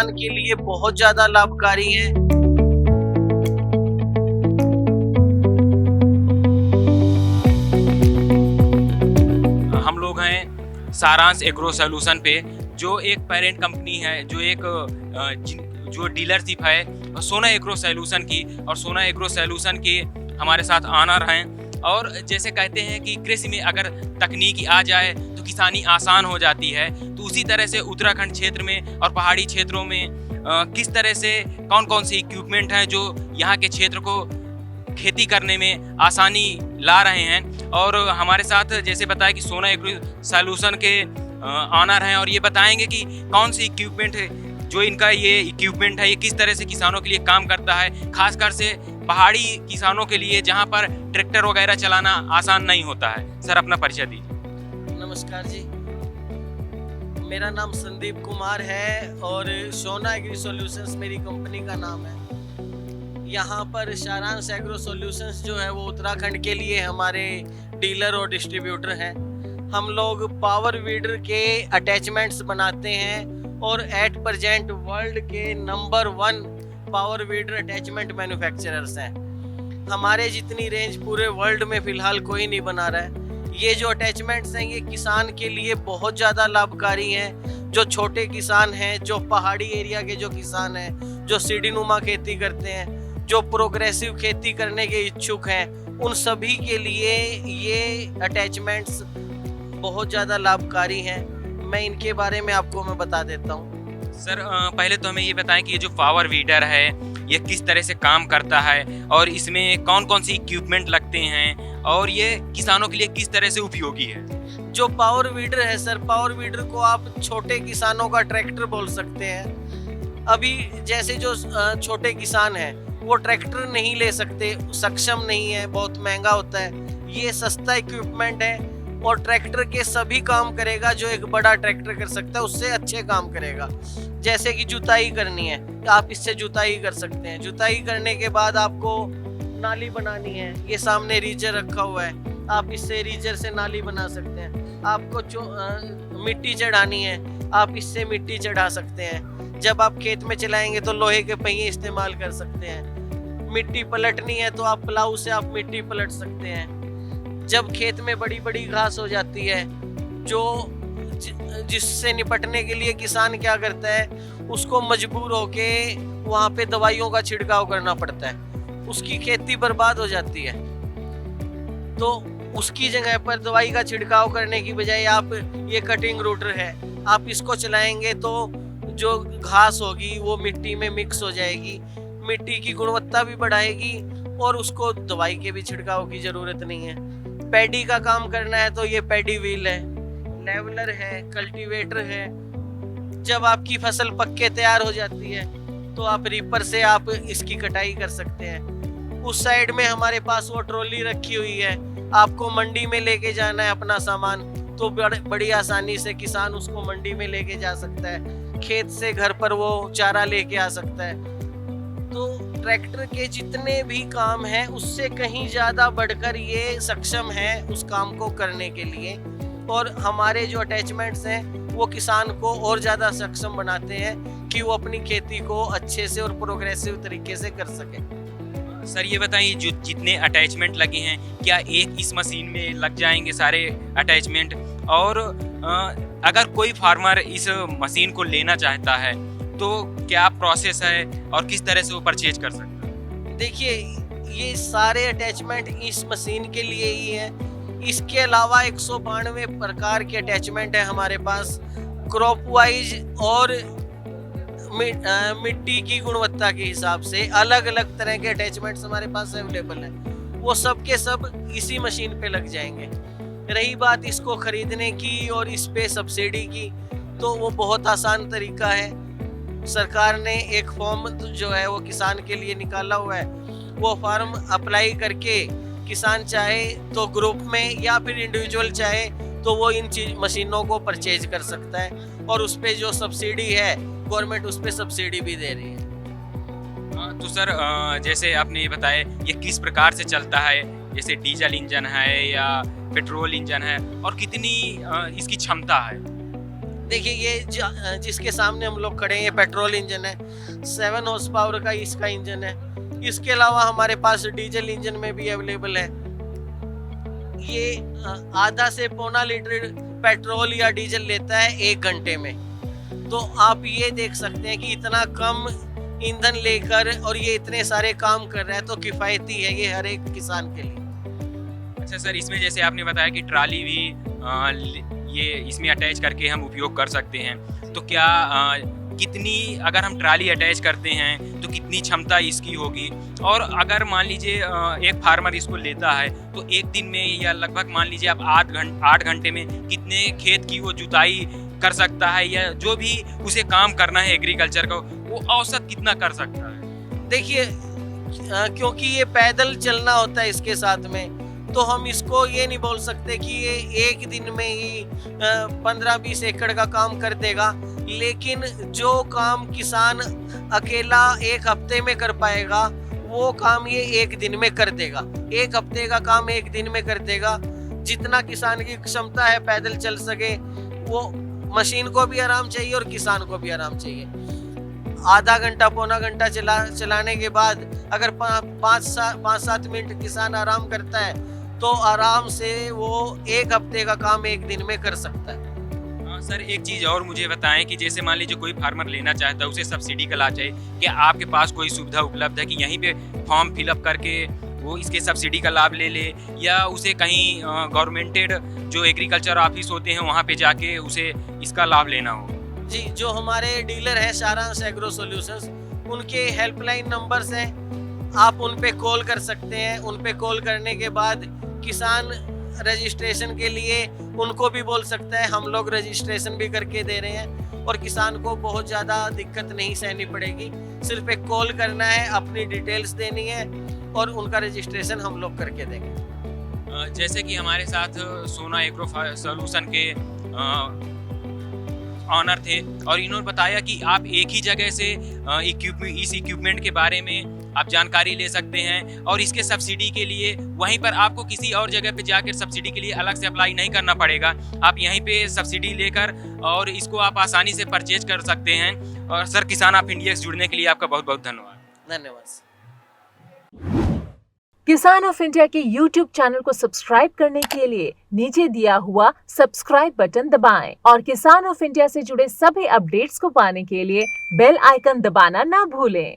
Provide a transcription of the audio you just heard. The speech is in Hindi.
किसान के लिए बहुत ज़्यादा लाभकारी हैं। हम लोग हैं सारांश एग्रो सॉल्यूशन पे, जो एक पेरेंट कंपनी है, जो डीलरशिप है सोना एग्रो सॉल्यूशन की, और सोना एग्रो सॉल्यूशन के हमारे साथ ऑनर हैं। और जैसे कहते हैं कि कृषि में अगर तकनीकी आ जाए तो किसानी आसान हो जाती है, तो उसी तरह से उत्तराखंड क्षेत्र में और पहाड़ी क्षेत्रों में किस तरह से कौन कौन से इक्विपमेंट हैं जो यहाँ के क्षेत्र को खेती करने में आसानी ला रहे हैं। और हमारे साथ जैसे बताया कि सोना एग्रो सॉल्यूशन के ऑनर हैं, और ये बताएंगे कि कौन सी इक्विपमेंट है, जो इनका ये इक्विपमेंट है ये किस तरह से किसानों के लिए काम करता है, खासकर से पहाड़ी किसानों के लिए जहाँ पर ट्रैक्टर वगैरह चलाना आसान नहीं होता है। सर अपना परिचय दीजिए। नमस्कार जी, मेरा नाम संदीप कुमार है और सोना एग्रो सॉल्यूशंस मेरी कंपनी का नाम है। यहाँ पर सारांश एग्रो सॉल्यूशंस जो है वो उत्तराखंड के लिए हमारे डीलर और डिस्ट्रीब्यूटर हैं। हम लोग पावर वीडर के अटैचमेंट्स बनाते हैं और एट प्रेजेंट वर्ल्ड के number 1 power weeder attachment manufacturers हैं। हमारे जितनी रेंज पूरे वर्ल्ड में फ़िलहाल कोई नहीं बना रहा है। ये जो अटैचमेंट्स हैं ये किसान के लिए बहुत ज़्यादा लाभकारी हैं। जो छोटे किसान हैं, जो पहाड़ी एरिया के जो किसान हैं, जो सीढ़ीनुमा खेती करते हैं, जो प्रोग्रेसिव खेती करने के इच्छुक हैं, उन सभी के लिए ये अटैचमेंट्स बहुत ज़्यादा लाभकारी हैं। मैं इनके बारे में आपको बता देता हूँ। सर पहले तो हमें ये बताएं कि ये जो पावर वीडर है ये किस तरह से काम करता है, और इसमें कौन कौन सी इक्विपमेंट लगते हैं, और ये किसानों के लिए किस तरह से उपयोगी है। जो पावर वीडर है सर, पावर वीडर को आप छोटे किसानों का ट्रैक्टर बोल सकते हैं। अभी जैसे जो छोटे किसान हैं वो ट्रैक्टर नहीं ले सकते, सक्षम नहीं है, बहुत महंगा होता है। ये सस्ता इक्विपमेंट है और ट्रैक्टर के सभी काम करेगा जो एक बड़ा ट्रैक्टर कर सकता है, उससे अच्छे काम करेगा। जैसे कि जुताई करनी है, आप इससे जुताई कर सकते हैं। जुताई करने के बाद आपको नाली बनानी है, ये सामने रीजर रखा हुआ है, आप इससे रीजर से नाली बना सकते हैं। आपको मिट्टी चढ़ानी है, आप इससे मिट्टी चढ़ा सकते हैं। जब आप खेत में चलाएंगे तो लोहे के पहिए इस्तेमाल कर सकते हैं। मिट्टी पलटनी है तो आप प्लाऊ से आप मिट्टी पलट सकते हैं। जब खेत में बड़ी बड़ी घास हो जाती है, जिससे निपटने के लिए किसान क्या करता है, उसको मजबूर होके वहाँ पे दवाइयों का छिड़काव करना पड़ता है, उसकी खेती बर्बाद हो जाती है। तो उसकी जगह पर दवाई का छिड़काव करने की बजाय आप ये कटिंग रूटर है, आप इसको चलाएंगे तो जो घास होगी वो मिट्टी में मिक्स हो जाएगी, मिट्टी की गुणवत्ता भी बढ़ाएगी और उसको दवाई के भी छिड़काव की जरूरत नहीं है। पैडी का काम करना है तो ये पैडी व्हील है, लेवलर है, कल्टीवेटर है। जब आपकी फसल पक के तैयार हो जाती है तो आप रीपर से आप इसकी कटाई कर सकते हैं। उस साइड में हमारे पास वो ट्रॉली रखी हुई है, आपको मंडी में लेके जाना है अपना सामान तो बड़ी आसानी से किसान उसको मंडी में लेके जा सकता है, खेत से घर पर वो चारा लेके आ सकता है। तो ट्रैक्टर के जितने भी काम हैं उससे कहीं ज़्यादा बढ़कर ये सक्षम है उस काम को करने के लिए, और हमारे जो अटैचमेंट्स हैं वो किसान को और ज़्यादा सक्षम बनाते हैं कि वो अपनी खेती को अच्छे से और प्रोग्रेसिव तरीके से कर सके। सर ये बताइए, जो जितने अटैचमेंट लगे हैं क्या एक इस मशीन में लग जाएंगे सारे अटैचमेंट, और अगर कोई फार्मर इस मशीन को लेना चाहता है तो क्या प्रोसेस है और किस तरह से वो परचेज कर सकता है। देखिए, ये सारे अटैचमेंट इस मशीन के लिए ही है। इसके अलावा 192 प्रकार के अटैचमेंट है हमारे पास, क्रॉप वाइज और मिट्टी की गुणवत्ता के हिसाब से अलग अलग तरह के अटैचमेंट्स हमारे पास अवेलेबल हैं। वो सब के सब इसी मशीन पे लग जाएंगे। रही बात इसको खरीदने की और इस पे सब्सिडी की, तो वो बहुत आसान तरीका है। सरकार ने एक फॉर्म जो है वो किसान के लिए निकाला हुआ है, वो फॉर्म अप्लाई करके किसान चाहे तो ग्रुप में या फिर इंडिविजुअल चाहे तो वो इन मशीनों को परचेज कर सकता है, और उस पे जो सब्सिडी है गवर्नमेंट उस पे सब्सिडी भी दे रही है। तो सर जैसे आपने ये बताया ये किस प्रकार से चलता है, जैसे डीजल इंजन है या पेट्रोल इंजन है, और कितनी इसकी क्षमता है। देखिए ये जिसके सामने हम लोग खड़े हैं ये पेट्रोल इंजन है, 7 हॉर्स पावर का इसका इंजन है। इसके अलावा हमारे पास डीजल इंजन में भी अवेलेबल है। ये आधा से पौना लीटर पेट्रोल या डीजल लेता है 1 घंटे में। तो आप ये देख सकते हैं कि इतना कम ईंधन लेकर और ये इतने सारे काम कर रहा है, तो किफ़ायती है ये हर एक किसान के लिए। अच्छा सर, इसमें जैसे आपने बताया कि ट्राली भी ये इसमें अटैच करके हम उपयोग कर सकते हैं, तो क्या कितनी, अगर हम ट्राली अटैच करते हैं तो कितनी क्षमता इसकी होगी? और अगर मान लीजिए एक फार्मर इसको लेता है तो एक दिन में या लगभग मान लीजिए आप 8 घंटे में कितने खेत की वो जुताई कर सकता है, या जो भी उसे काम करना है एग्रीकल्चर का वो औसत कितना कर सकता है? देखिए क्योंकि ये पैदल चलना होता है इसके साथ में, तो हम इसको ये नहीं बोल सकते कि ये एक दिन में ही 15-20 एकड़ का काम कर देगा। लेकिन जो काम किसान अकेला 1 हफ्ते में कर पाएगा वो काम ये 1 दिन में कर देगा। 1 हफ्ते का काम 1 दिन में कर देगा। जितना किसान की क्षमता है पैदल चल सके, वो मशीन को भी आराम चाहिए और किसान को भी आराम चाहिए। आधा घंटा पौना घंटा चलाने के बाद अगर 5-7 मिनट किसान आराम करता है तो आराम से वो 1 हफ्ते का काम 1 दिन में कर सकता है। सर एक चीज़ और मुझे बताएं कि जैसे मान लीजिए कोई फार्मर लेना चाहता है, उसे सब्सिडी का लाभ चाहिए, क्या आपके पास कोई सुविधा उपलब्ध है कि यहीं पे फॉर्म फिलअप करके वो इसके सब्सिडी का लाभ ले ले, या उसे कहीं गवर्नमेंटेड जो एग्रीकल्चर ऑफिस होते हैं वहाँ पे जाके उसे इसका लाभ लेना हो? जी, जो हमारे डीलर हैं सारांश एग्रो सॉल्यूशंस, उनके हेल्पलाइन नंबर्स हैं, आप उन पे कॉल कर सकते हैं। उन पे कॉल करने के बाद किसान रजिस्ट्रेशन के लिए उनको भी बोल सकता है, हम लोग रजिस्ट्रेशन भी करके दे रहे हैं और किसान को बहुत ज़्यादा दिक्कत नहीं सहनी पड़ेगी। सिर्फ एक कॉल करना है, अपनी डिटेल्स देनी है और उनका रजिस्ट्रेशन हम लोग करके देंगे। जैसे कि हमारे साथ सोना एग्रो सॉल्यूशन के ऑनर थे और इन्होंने बताया कि आप एक ही जगह से इस इक्विपमेंट के बारे में आप जानकारी ले सकते हैं और इसके सब्सिडी के लिए वहीं पर आपको किसी और जगह पे जाकर सब्सिडी के लिए अलग से अप्लाई नहीं करना पड़ेगा। आप यहीं पे सब्सिडी लेकर और इसको आप आसानी से परचेज कर सकते हैं। और सर, किसान ऑफ इंडिया से जुड़ने के लिए आपका बहुत बहुत धन्यवाद। धन्यवाद। किसान ऑफ इंडिया के YouTube चैनल को सब्सक्राइब करने के लिए नीचे दिया हुआ सब्सक्राइब बटन दबाएं और किसान ऑफ इंडिया से जुड़े सभी अपडेट्स को पाने के लिए बेल आइकन दबाना ना भूलें।